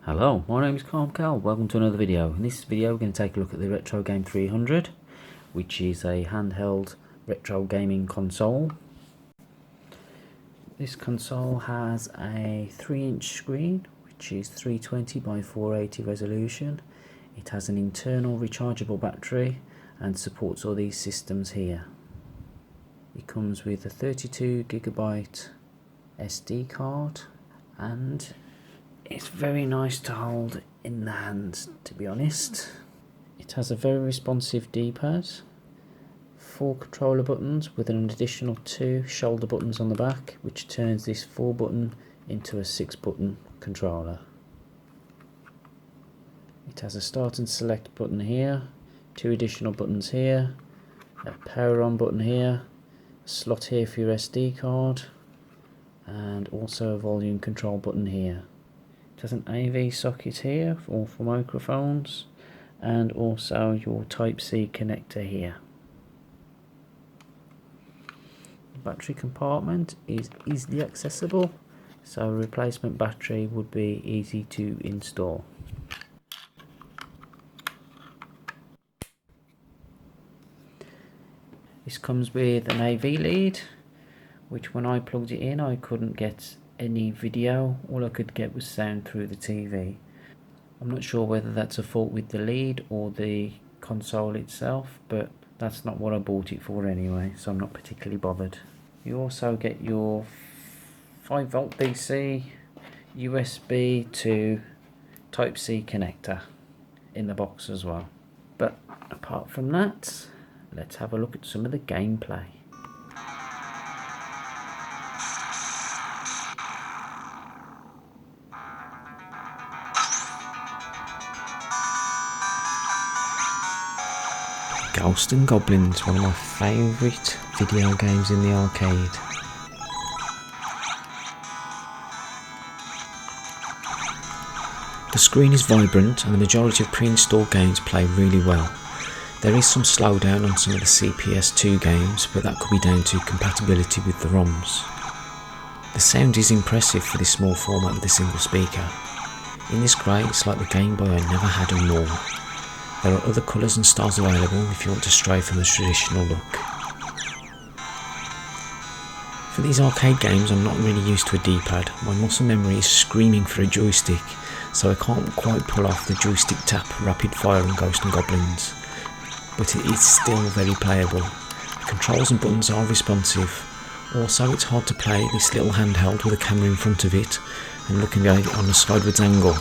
Hello, my name is Carl. Welcome to another video. In this video we're going to take a look at the Retro Game 300, which is a handheld retro gaming console. This console has a 3-inch screen, which is 320 by 480 resolution. It has an internal rechargeable battery and supports all these systems here. It comes with a 32GB SD card, and it's very nice to hold in the hands, to be honest. It has a very responsive D-pad, 4 controller buttons with an additional 2 shoulder buttons on the back, which turns this 4 button into a 6 button controller. It has a start and select button here, 2 additional buttons here, a power on button here, a slot here for your SD card, and also a volume control button here. It has an AV socket here for microphones, and also your Type-C connector here. The battery compartment is easily accessible, so a replacement battery would be easy to install. This comes with an AV lead, which when I plugged it in I couldn't get any video. All I could get was sound through the TV. I'm not sure whether that's a fault with the lead or the console itself, but that's not what I bought it for anyway, so I'm not particularly bothered. You also get your 5V DC, USB to Type-C connector in the box as well. But apart from that, let's have a look at some of the gameplay. Ghosts and Goblins, one of my favourite video games in the arcade. The screen is vibrant and the majority of pre-installed games play really well. There is some slowdown on some of the CPS2 games, but that could be down to compatibility with the ROMs. The sound is impressive for this small format with a single speaker. In this grey, it's like the Game Boy I never had and more. There are other colours and styles available if you want to stray from the traditional look. For these arcade games I'm not really used to a D-pad. My muscle memory is screaming for a joystick, so I can't quite pull off the joystick tap rapid fire on Ghosts and Goblins. But it is still very playable. The controls and buttons are responsive. Also, it's hard to play this little handheld with a camera in front of it and looking at it on a sideways angle.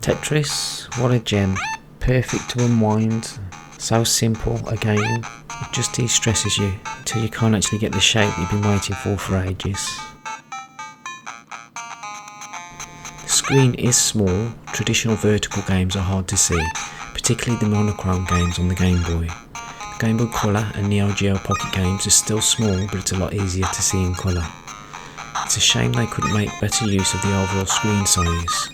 Tetris, what a gem. Perfect to unwind. So simple a game. It just de-stresses you until you can't actually get the shape you've been waiting for ages. The screen is small. Traditional vertical games are hard to see, particularly the monochrome games on the Game Boy. The Game Boy Color and NEOGEO Pocket games are still small, but it's a lot easier to see in colour. It's a shame they couldn't make better use of the overall screen size.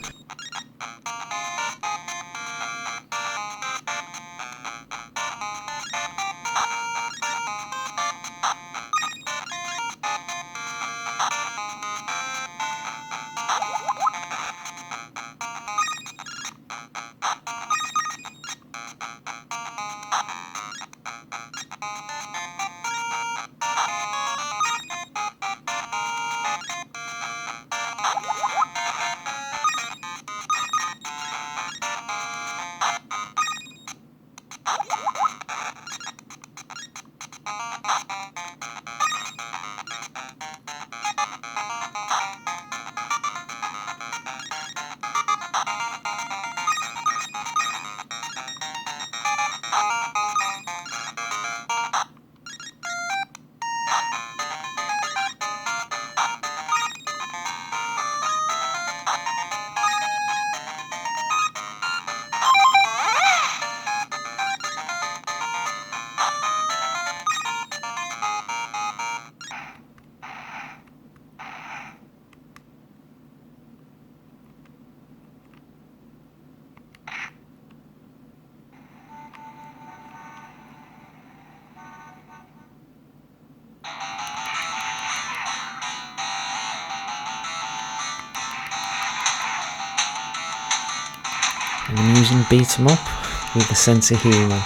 And I'm using beat 'em up with a sense of humour.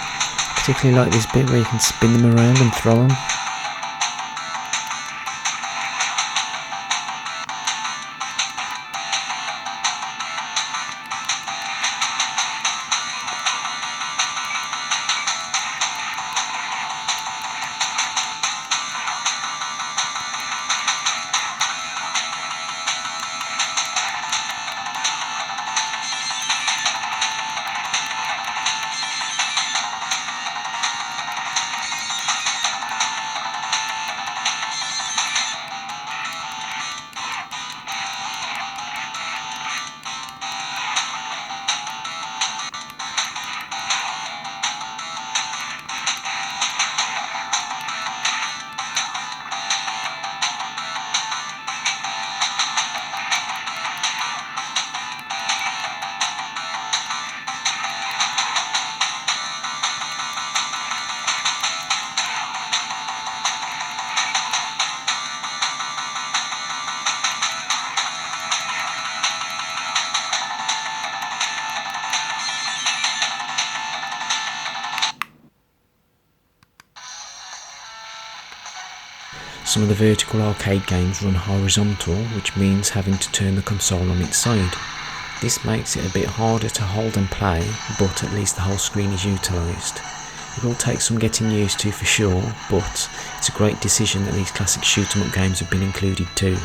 Particularly like this bit where you can spin them around and throw them. Some of the vertical arcade games run horizontal, which means having to turn the console on its side. This makes it a bit harder to hold and play, but at least the whole screen is utilised. It will take some getting used to for sure, but it's a great decision that these classic shoot 'em up games have been included too.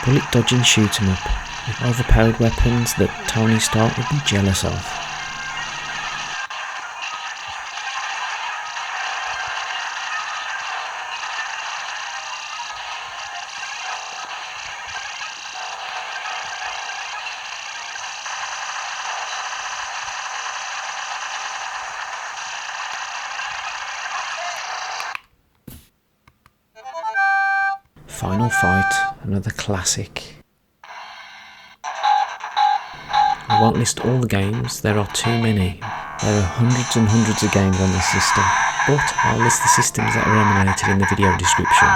Bullet dodging shoot 'em up with overpowered weapons that Tony Stark would be jealous of. Final Fight, another classic. I won't list all the games, there are too many. There are hundreds and hundreds of games on this system, but I'll list the systems that are emulated in the video description.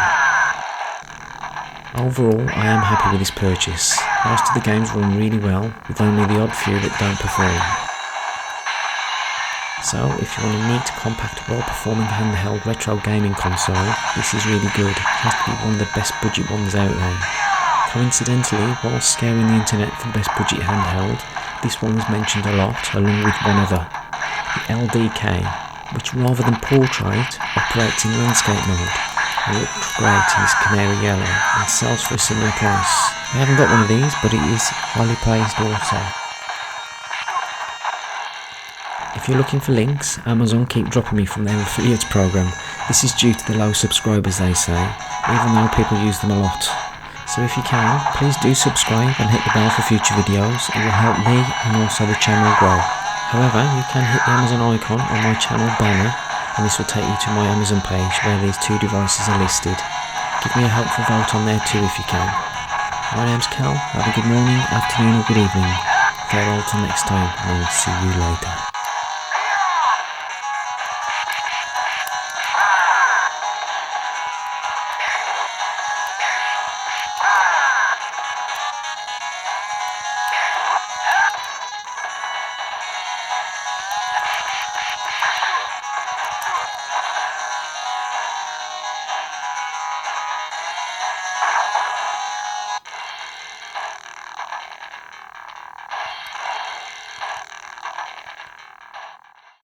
Overall, I am happy with this purchase. Most of the games run really well, with only the odd few that don't perform. So, if you want a neat, compact, well-performing handheld retro gaming console, this is really good. It has to be one of the best budget ones out there. Coincidentally, while scouring the internet for the best budget handheld, this one was mentioned a lot, along with one other, the LDK, which rather than portrait, operates in landscape mode. It looks great in this canary yellow and sells for a similar price. I haven't got one of these, but it is highly praised also. If you're looking for links, Amazon keep dropping me from their affiliates program. This is due to the low subscribers, they say, even though people use them a lot. So if you can, please do subscribe and hit the bell for future videos. It will help me and also the channel grow. However, you can hit the Amazon icon on my channel banner and this will take you to my Amazon page where these two devices are listed. Give me a helpful vote on there too if you can. My name's Cal. Have a good morning, afternoon or good evening. Farewell till next time and I'll see you later.